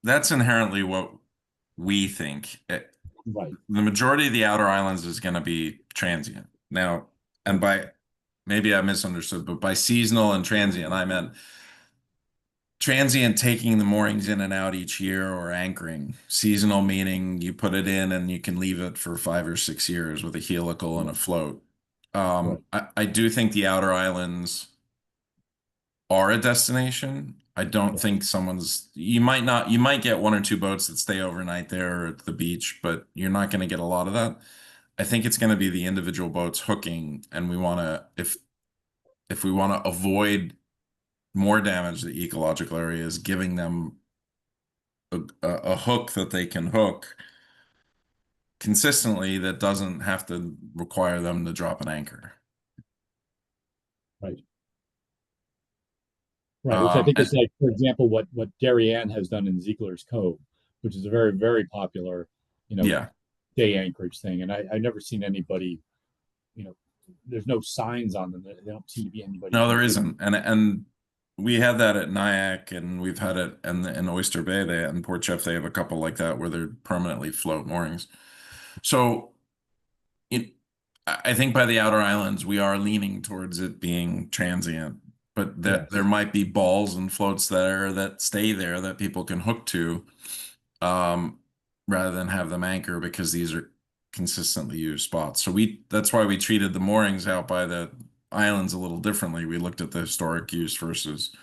E: That's inherently what we think.
B: Right.
E: The majority of the outer islands is going to be transient. Now, and by, maybe I misunderstood, but by seasonal and transient, I meant transient taking the moorings in and out each year, or anchoring. Seasonal meaning you put it in and you can leave it for 5 or 6 years with a helical and a float. I do think the outer islands are a destination. I don't think you might get 1 or 2 boats that stay overnight there at the beach, but you're not going to get a lot of that. I think it's going to be the individual boats hooking, and we want to, if we want to avoid more damage to the ecological areas, giving them a hook that they can hook consistently that doesn't have to require them to drop an anchor.
B: Right. Right, which I think is like, for example, what Darien has done in Ziegler's Cove, which is a very, very popular, you know, day anchorage thing. And I've never seen anybody, you know, there's no signs on them. There don't seem to be anybody.
E: No, there isn't. And we had that at Nyack, and we've had it in Oyster Bay. In Port Jeff, they have a couple like that where they're permanently float moorings. So I think by the outer islands, we are leaning towards it being transient, but there might be balls and floats that stay there that people can hook to, rather than have them anchor, because these are consistently used spots. So that's why we treated the moorings out by the islands a little differently. We looked at the historic use versus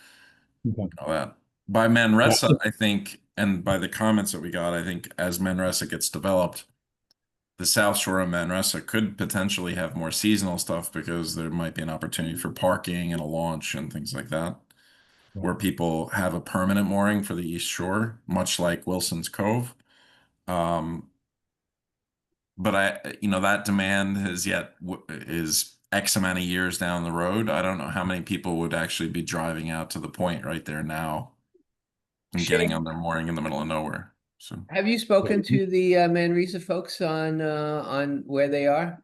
E: all that. By Manresa, I think, and by the comments that we got, I think as Manresa gets developed, the South Shore of Manresa could potentially have more seasonal stuff, because there might be an opportunity for parking and a launch and things like that, where people have a permanent mooring for the East Shore, much like Wilson's Cove. But that demand is X amount of years down the road, I don't know how many people would actually be driving out to the point right there now and getting
G: Shay,
E: on their mooring in the middle of nowhere. So
G: have you spoken to the Manresa folks on where they are?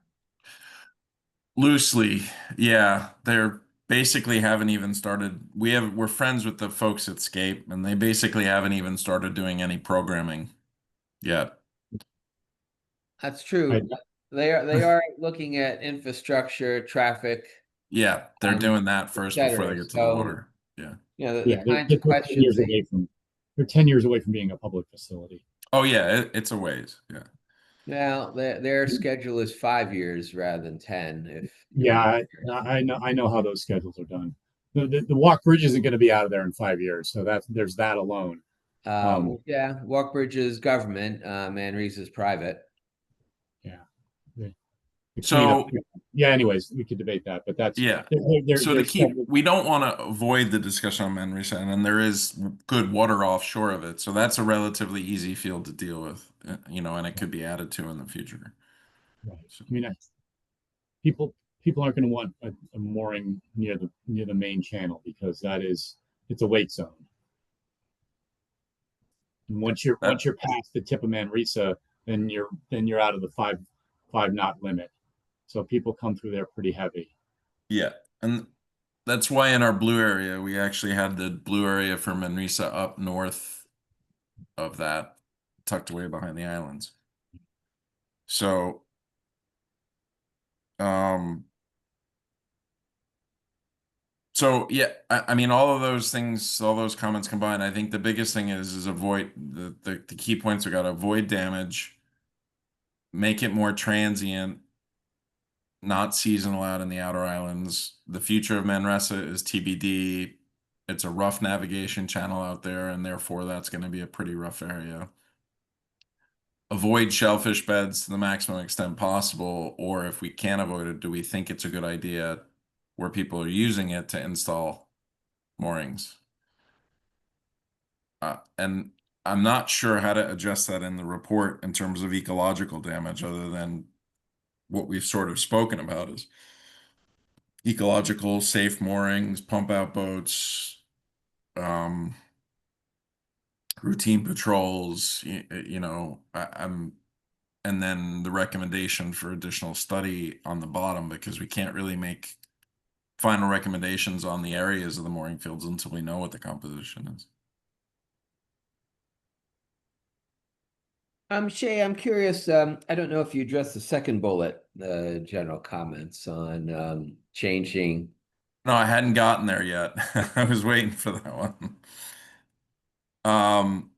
E: loosely, yeah, they're basically haven't even started. We're friends with the folks at Scape, and they basically haven't even started doing any programming yet.
G: That's
B: I,
G: true. They are looking at infrastructure, traffic,
E: Yeah, they're
G: et
E: doing that first before they
G: cetera.
E: get to the
G: So,
E: water. Yeah.
G: you know, the
B: yeah,
G: kinds of
B: they're 10
G: questions
B: years away from, they're 10 years away from being a public facility.
E: Oh yeah, it's a ways. Yeah.
G: now their schedule is 5 years rather than 10.
B: Yeah, I know how those schedules are done. The Walk Bridge isn't going to be out of there in 5 years, so there's that alone.
G: Yeah, Walkbridge is government, Manresa is private.
B: Yeah, the
E: So
B: cleanup. Yeah. Anyways, we could debate that, but that's
E: yeah. So
B: they're
E: to keep,
B: scheduled.
E: we don't want to avoid the discussion on Manresa, and then there is good water offshore of it. So that's a relatively easy field to deal with, and it could be added to in the future.
B: Right.
E: So,
B: I mean, people aren't going to want a mooring near the main channel because it's a wake zone. And
E: that,
B: once you're past the tip of Manresa, then you're out of the five knot limit. So people come through there pretty heavy.
E: yeah. And that's why in our blue area, we actually had the blue area for Manresa up north of that, tucked away behind the islands. So, um, so yeah, I mean, all of those things, all those comments combined, I think the biggest thing is avoid the key points. We got to avoid damage, make it more transient, not seasonal out in the outer islands. The future of Manresa is TBD. It's a rough navigation channel out there, and therefore that's going to be a pretty rough area. Avoid shellfish beds to the maximum extent possible, or if we can't avoid it, do we think it's a good idea where people are using it to install moorings? And I'm not sure how to address that in the report in terms of ecological damage, other than what we've sort of spoken about is ecological, safe moorings, pump out boats, um, routine patrols, and then the recommendation for additional study on the bottom, because we can't really make final recommendations on the areas of the mooring fields until we know what the composition is.
G: Shay, I'm curious. I don't know if you addressed the second bullet, general comments on changing.
E: No, I hadn't gotten there yet. I was waiting for that one. Um,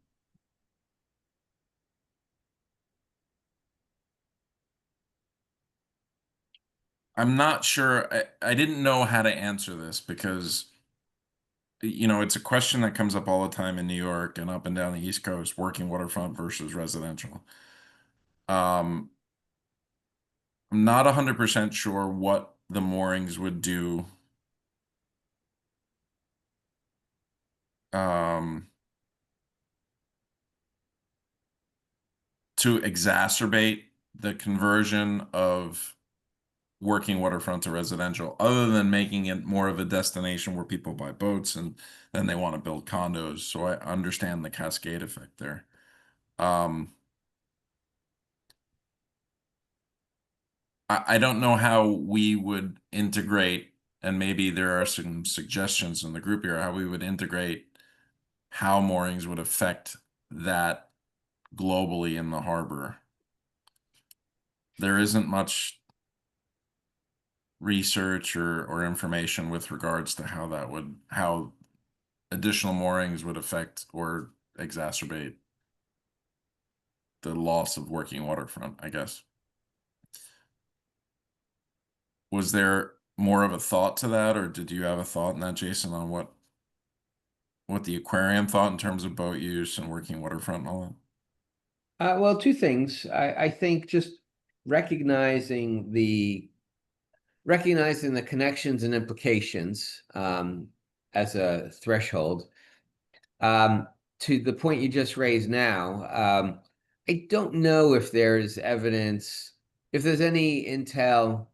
E: I'm not sure. I didn't know how to answer this because, it's a question that comes up all the time in New York and up and down the East Coast, working waterfront versus residential. I'm not 100% sure what the moorings would do. To exacerbate the conversion of working waterfront to residential, other than making it more of a destination where people buy boats and then they want to build condos. So I understand the cascade effect there. I don't know how we would integrate, and maybe there are some suggestions in the group here, how we would integrate how moorings would affect that globally in the harbor. There isn't much research or information with regards to how additional moorings would affect or exacerbate the loss of working waterfront, I guess. Was there more of a thought to that, or did you have a thought in that, Jason, on what the aquarium thought in terms of boat use and working waterfront and all that?
G: Well, two things. I think just recognizing the connections and implications as a threshold. To the point you just raised now, I don't know if there's evidence, if there's any intel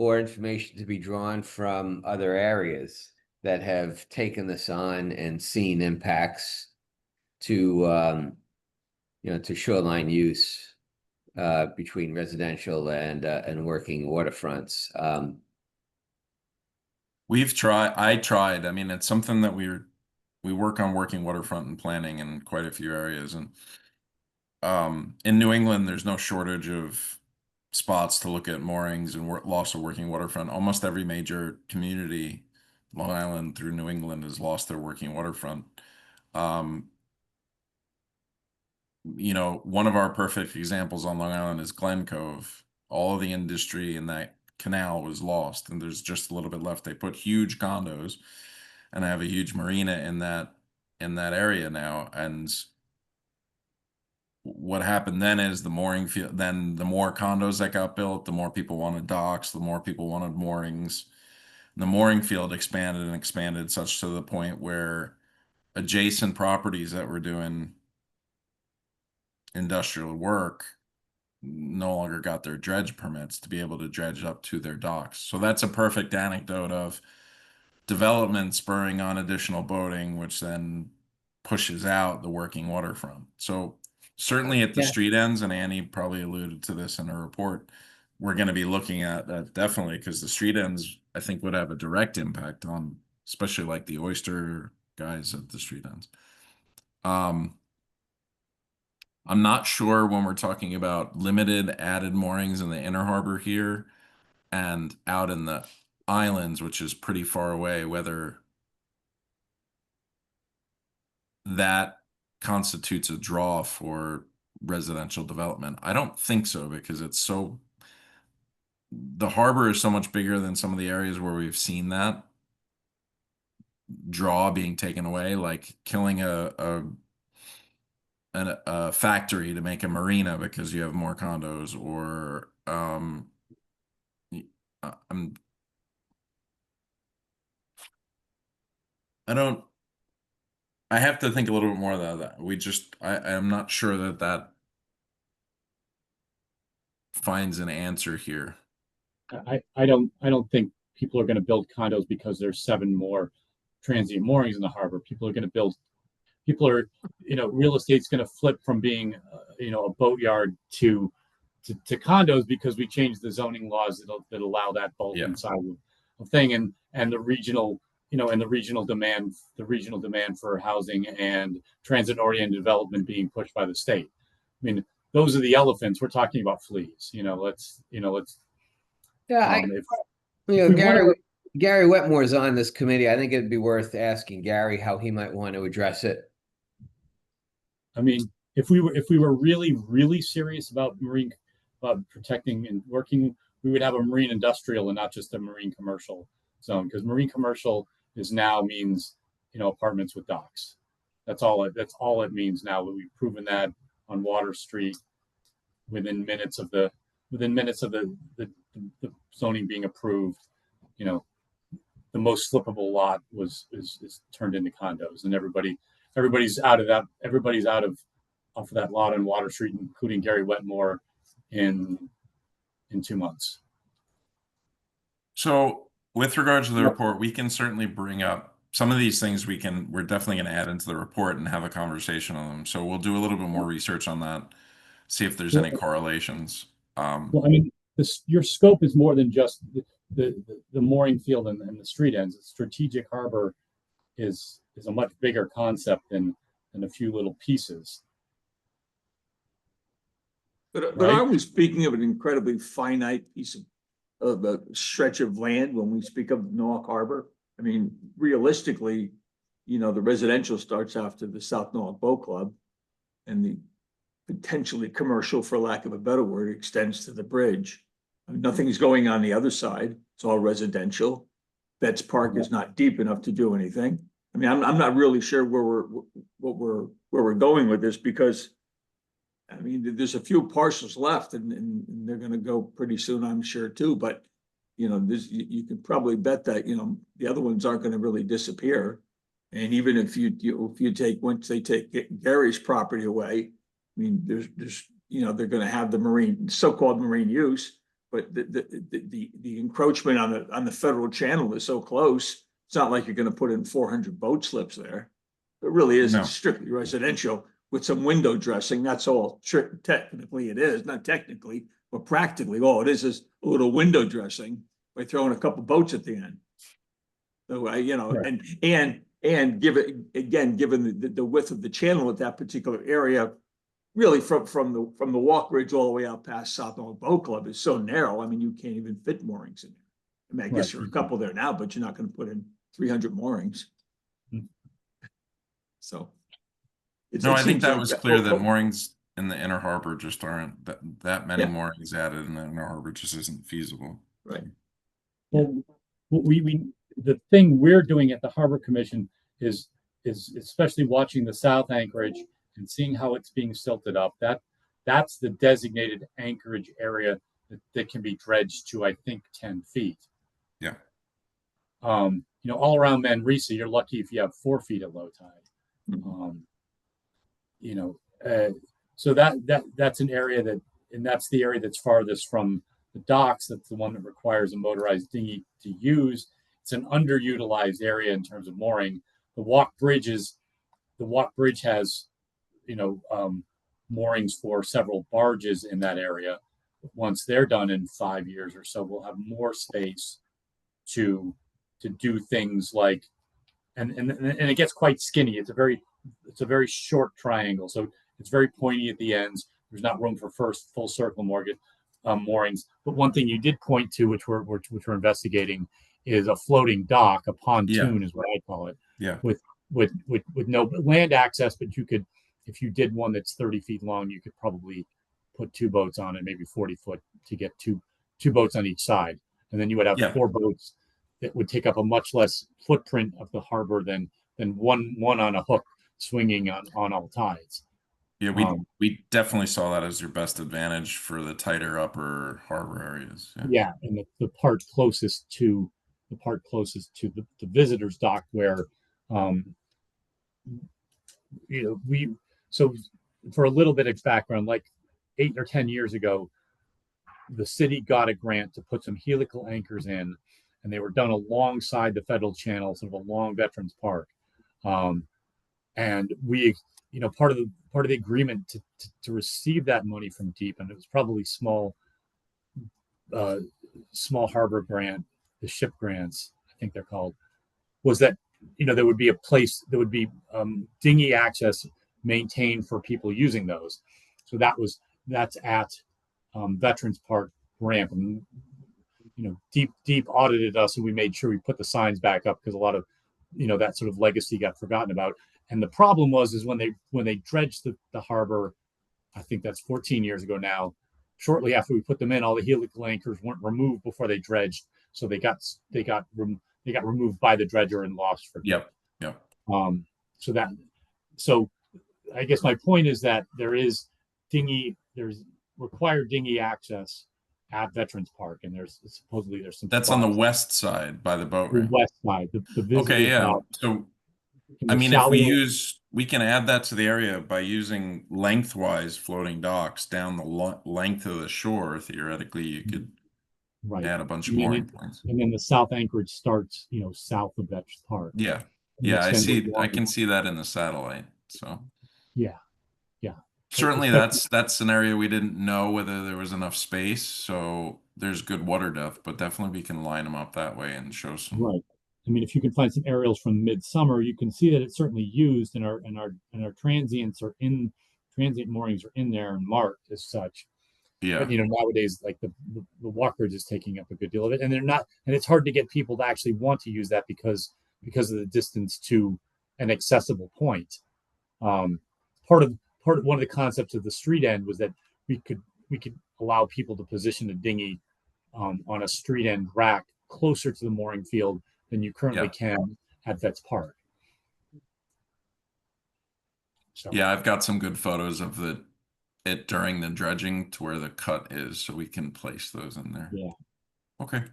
G: or information to be drawn from other areas that have taken this on and seen impacts to, to shoreline use between residential and working waterfronts.
E: I tried. I mean, it's something that we work on working waterfront and planning in quite a few areas. And in New England, there's no shortage of spots to look at moorings and loss of working waterfront. Almost every major community, Long Island through New England, has lost their working waterfront. One of our perfect examples on Long Island is Glen Cove. All of the industry in that canal was lost, and there's just a little bit left. They put huge condos, and I have a huge marina in that area now. And what happened then is the mooring field. Then the more condos that got built, the more people wanted docks, the more people wanted moorings. And the mooring field expanded and expanded, such to the point where adjacent properties that were doing industrial work no longer got their dredge permits to be able to dredge up to their docks. So that's a perfect anecdote of development spurring on additional boating, which then pushes out the working waterfront. So certainly at the
G: Yeah.
E: street ends, and Annie probably alluded to this in her report, we're going to be looking at that definitely, because the street ends, I think, would have a direct impact on, especially like the oyster guys at the street ends. I'm not sure when we're talking about limited added moorings in the inner harbor here and out in the islands, which is pretty far away, whether that constitutes a draw for residential development. I don't think so, because the harbor is so much bigger than some of the areas where we've seen that draw being taken away, like killing a factory to make a marina because you have more condos, or I have to think a little bit more about that. I'm not sure that finds an answer here.
B: I don't think people are going to build condos because there's 7 more transient moorings in the harbor. Real estate's going to flip from being, a boatyard to condos, because we changed the zoning laws that allow that both
E: Yeah.
B: inside of thing, and the regional demand for housing and transit oriented development being pushed by the state. I mean, those are the elephants. We're talking about fleas.
G: Yeah,
B: we
G: Gary Wetmore is on this committee. I think it'd be worth asking Gary how he might want to address it.
B: I mean, if we were really, really serious about protecting and working, we would have a marine industrial and not just a marine commercial zone, because marine commercial means apartments with docks. That's all it means now. We've proven that on Water Street within minutes of the zoning being approved. The most flippable lot is turned into condos, and everybody's out of that. Everybody's off of that lot on Water Street, including Gary Wetmore, in 2 months.
E: So with regards to the report, we can certainly bring up some of these things. We're definitely going to add into the report and have a conversation on them. So we'll do a little bit more research on that, see if there's any correlations.
B: Well, I mean, your scope is more than just the mooring field and the street ends. The strategic harbor is a much bigger concept than a few little pieces.
F: But
B: Right.
F: are we speaking of an incredibly finite piece of a stretch of land when we speak of Norwalk Harbor? I mean, realistically, the residential starts after the South Norwalk Boat Club, and the potentially commercial, for lack of a better word, extends to the bridge. I mean, nothing's going on the other side. It's all residential. Betts Park is not deep enough to do anything. I mean, I'm not really sure where we're going with this, because I mean, there's a few parcels left, and they're going to go pretty soon, I'm sure too. But you can probably bet that the other ones aren't going to really disappear. And even if once they take Gary's property away, I mean, there's they're going to have the so-called marine use. but the encroachment on the federal channel is so close. It's not like you're gonna put in 400 boat slips there. It really is,
E: No.
F: it's strictly residential with some window dressing, that's all. Technically it is, not technically, but practically, all it is a little window dressing by throwing a couple boats at the end. So you know,
B: Right.
F: and given the width of the channel at that particular area, really from the walk bridge all the way out past South Norwood Boat Club is so narrow. I mean, you can't even fit moorings in there. I mean, I guess
B: Right.
F: there are a couple there now, but you're not going to put in 300 moorings.
B: Mm.
F: So.
E: No,
F: it
E: I think
F: seems
E: that
F: like
E: was clear that
F: oh,
E: moorings in the inner harbor just aren't that many
F: Yeah.
E: moorings added in the inner harbor just isn't feasible.
F: right.
B: Well, the thing we're doing at the Harbor Commission is especially watching the South Anchorage and seeing how it's being silted up. That's the designated anchorage area that can be dredged to, I think, 10 feet.
E: Yeah.
B: You know, all around Manresa, you're lucky if you have 4 feet at low tide.
F: Mhm.
B: You know, so that's an area and that's the area that's farthest from the docks. That's the one that requires a motorized dinghy to use. It's an underutilized area in terms of mooring. The walk bridge has, you know, moorings for several barges in that area. Once they're done in 5 years or so, we'll have more space to do things like, and it gets quite skinny. It's a very short triangle, so it's very pointy at the ends. There's not room for first full circle moorings. But one thing you did point to, which we're investigating, is a floating dock, a pontoon is what I call it,
E: Yeah.
B: with no land access. But you could, if you did one that's 30 feet long, you could probably put 2 boats on it, maybe 40 foot to get two boats on each side, and then you would have
E: Yeah.
B: 4 boats that would take up a much less footprint of the harbor than one on a hook swinging on all tides.
E: Yeah, we definitely saw that as your best advantage for the tighter upper harbor areas. Yeah.
B: Yeah, and the part closest to the visitors dock where, you know, so for a little bit of background, like 8 or 10 years ago, the city got a grant to put some helical anchors in, and they were done alongside the federal channel, sort of along Veterans Park. And we, you know, part of the agreement to receive that money from DEEP, and it was probably small harbor grant, the ship grants, I think they're called, was that, you know, there would be a place, there would be dinghy access maintained for people using those. So that's at Veterans Park ramp. And, you know, DEEP audited us, and we made sure we put the signs back up because a lot of, you know, that sort of legacy got forgotten about. And the problem was when they dredged the harbor, I think that's 14 years ago now. Shortly after we put them in, all the helical anchors weren't removed before they dredged, so they got removed by the dredger and lost for good.
E: Yep.
B: So I guess my point is that there's required dinghy access at Veterans Park, and there's some.
E: That's on the west side by the boat
B: the
E: ramp.
B: west side. The visitors
E: Okay, yeah.
B: dock
E: So
B: in
E: I
B: the
E: mean, if
B: shallow-
E: we can add that to the area by using lengthwise floating docks down the length of the shore. Theoretically, you could
B: right,
E: add a bunch of
B: I mean,
E: mooring points.
B: and then the South Anchorage starts, you know, south of Veterans Park.
E: Yeah,
B: and
E: yeah, I
B: extends
E: see. I
B: along-
E: can see that in the satellite. So
B: Yeah.
E: certainly,
B: Especially-
E: that's an area we didn't know whether there was enough space. So there's good water depth, but definitely we can line them up that way and show some.
B: Right. I mean, if you can find some aerials from midsummer, you can see that it's certainly used, and our transients transient moorings are in there and marked as such.
E: Yeah,
B: But you know, nowadays, like the walk bridge is taking up a good deal of it, and it's hard to get people to actually want to use that because of the distance to an accessible point. Part of one of the concepts of the street end was that we could allow people to position a dinghy on a street end rack closer to the mooring field than you currently can at Vets Park. So
E: yeah, I've got some good photos of it during the dredging to where the cut is, so we can place those in there.
B: Yeah.
E: Okay.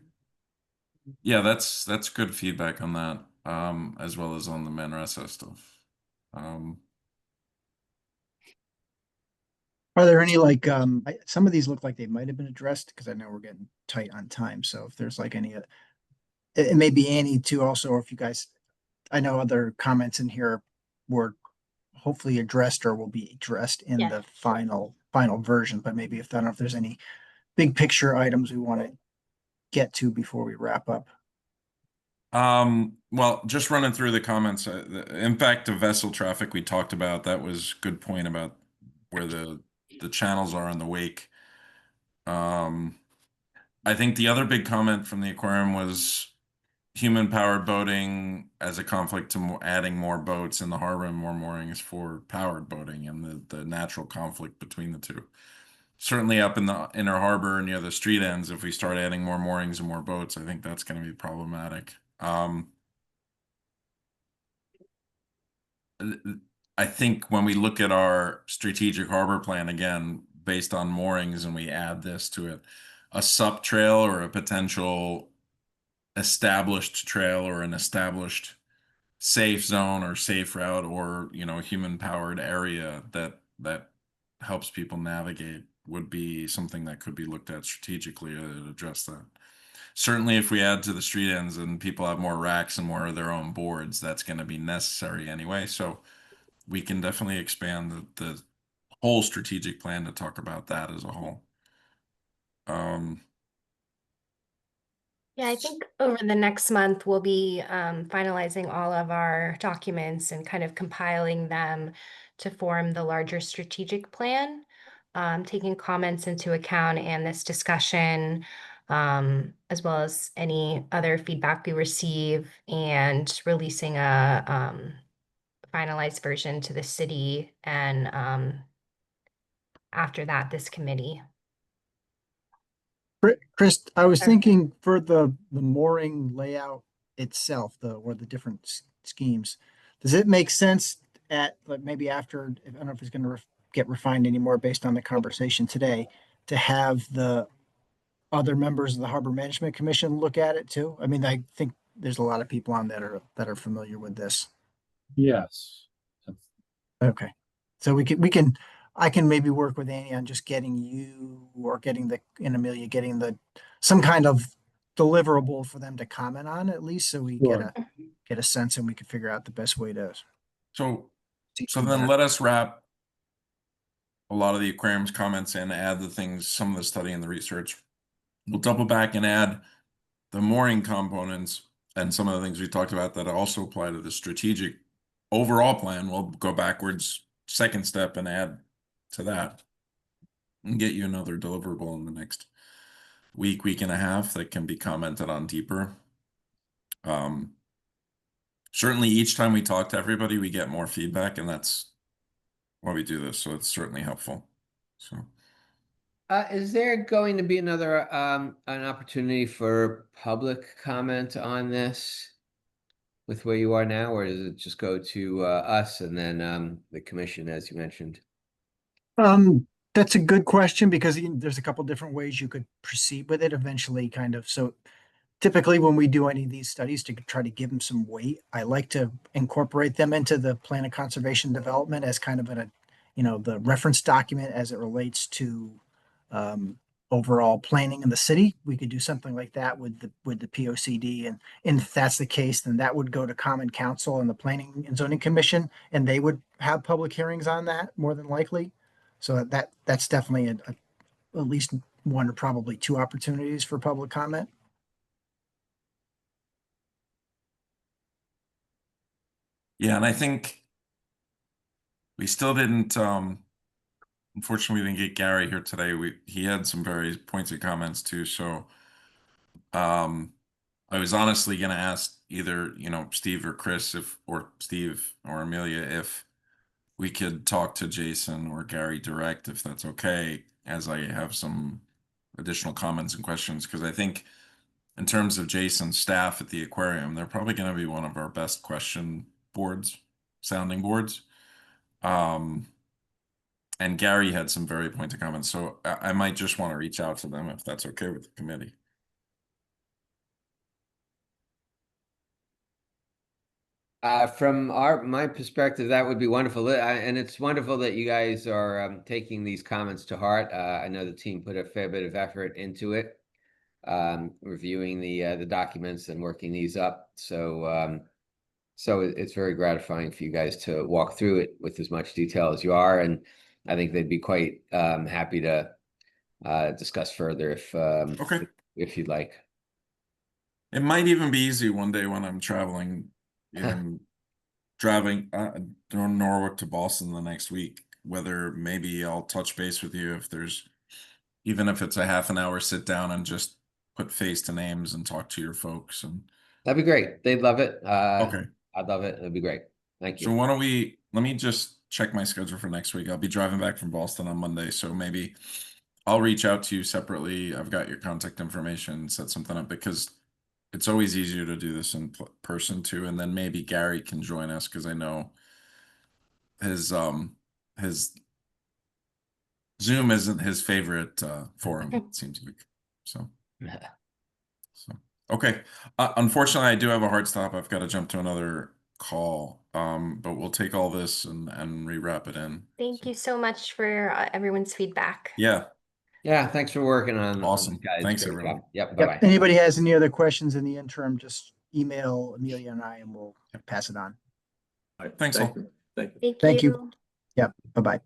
E: Yeah, that's good feedback on that, as well as on the Manresa stuff.
A: Are there any like, some of these look like they might have been addressed because I know we're getting tight on time. So if there's like any, it may be Annie too also, or if you guys, I know other comments in here were hopefully addressed or will be addressed in
C: Yes.
A: the final version, but maybe if, I don't know if there's any big picture items we want to get to before we wrap up.
E: Well, just running through the comments, the impact of vessel traffic we talked about, that was good point about where the channels are in the wake. I think the other big comment from the aquarium was human powered boating as a conflict to adding more boats in the harbor and more moorings for powered boating and the natural conflict between the two. Certainly up in the inner harbor near the street ends, if we start adding more moorings and more boats, I think that's going to be problematic. I think when we look at our strategic harbor plan again, based on moorings, and we add this to it, a sub trail or a potential established trail or an established safe zone or safe route or human powered area that helps people navigate would be something that could be looked at strategically to address that. Certainly if we add to the street ends and people have more racks and more of their own boards, that's going to be necessary anyway. So we can definitely expand the whole strategic plan to talk about that as a whole.
C: Yeah, I think over the next month, we'll be finalizing all of our documents and kind of compiling them to form the larger strategic plan, taking comments into account and this discussion, as well as any other feedback we receive, and releasing a finalized version to the city, and after that, this committee.
A: Chris, I was
C: Sorry.
A: thinking for the mooring layout itself, or the different schemes, does it make sense at like maybe after, I don't know if it's going to get refined anymore based on the conversation today, to have the other members of the Harbor Management Commission look at it too? I mean, I think there's a lot of people on that are familiar with this.
B: Yes.
A: Okay. So I can maybe work with Annie on just getting you or getting and Amelia getting some kind of deliverable for them to comment on at least, so we
B: Sure.
A: get a sense and we can figure out the best way to.
E: So
A: see
E: so
A: through
E: then
A: that.
E: let us wrap a lot of the aquarium's comments in, add the things, some of the study and the research. We'll double back and add the mooring components and some of the things we talked about that also apply to the strategic overall plan. We'll go backwards, second step, and add to that and get you another deliverable in the next week and a half that can be commented on deeper. Certainly each time we talk to everybody, we get more feedback, and that's why we do this. So it's certainly helpful. So
G: Is there going to be another an opportunity for public comment on this with where you are now, or does it just go to us and then the commission, as you mentioned?
A: That's a good question because there's a couple different ways you could proceed with it eventually, kind of. So typically when we do any of these studies to try to give them some weight, I like to incorporate them into the plan of conservation development as kind of the reference document as it relates to overall planning in the city. We could do something like that with the POCD, and if that's the case, then that would go to Common Council and the Planning and Zoning Commission, and they would have public hearings on that more than likely. So that's definitely at least one or probably two opportunities for public comment.
E: yeah, and I think we still didn't unfortunately we didn't get Gary here today. He had some very pointed comments too. So I was honestly gonna ask either, Steve or Chris or Steve or Amelia if we could talk to Jason or Gary direct, if that's okay, as I have some additional comments and questions, because I think in terms of Jason's staff at the aquarium, they're probably going to be one of our best sounding boards. And Gary had some very pointed comments, so I might just want to reach out to them if that's okay with the committee.
G: From my perspective, that would be wonderful. And it's wonderful that you guys are taking these comments to heart. I know the team put a fair bit of effort into it, reviewing the documents and working these up. So it's very gratifying for you guys to walk through it with as much detail as you are, and I think they'd be quite happy to discuss further
E: Okay.
G: if you'd like.
E: It might even be easy one day when I'm traveling, even driving from Norwalk to Boston the next week, whether maybe I'll touch base with you if there's, even if it's a half an hour sit down and just put face to names and talk to your folks. And
G: That'd be great. They'd love it.
E: okay.
G: I'd love it. It'd be great. Thank
E: So
G: you.
E: why don't let me just check my schedule for next week. I'll be driving back from Boston on Monday, so maybe I'll reach out to you separately. I've got your contact information, set something up, because it's always easier to do this in person too. And then maybe Gary can join us, because I know his Zoom isn't his favorite forum, it seems like. So okay. Unfortunately, I do have a hard stop. I've got to jump to another call. But we'll take all this and re-wrap it in.
C: Thank you so much for everyone's feedback.
E: Yeah.
G: Yeah, thanks for working on
E: Awesome.
G: this, guys.
E: Thanks,
G: Great
E: everyone.
G: job. Yep.
A: Yep.
G: Bye-bye.
A: Anybody has any other questions in the interim, just email Amelia and I and we'll pass it on.
F: All right,
E: Thanks
F: thank
E: all.
F: you. Thank you.
C: Thank
A: Thank you.
C: you.
A: Yep. Bye-bye.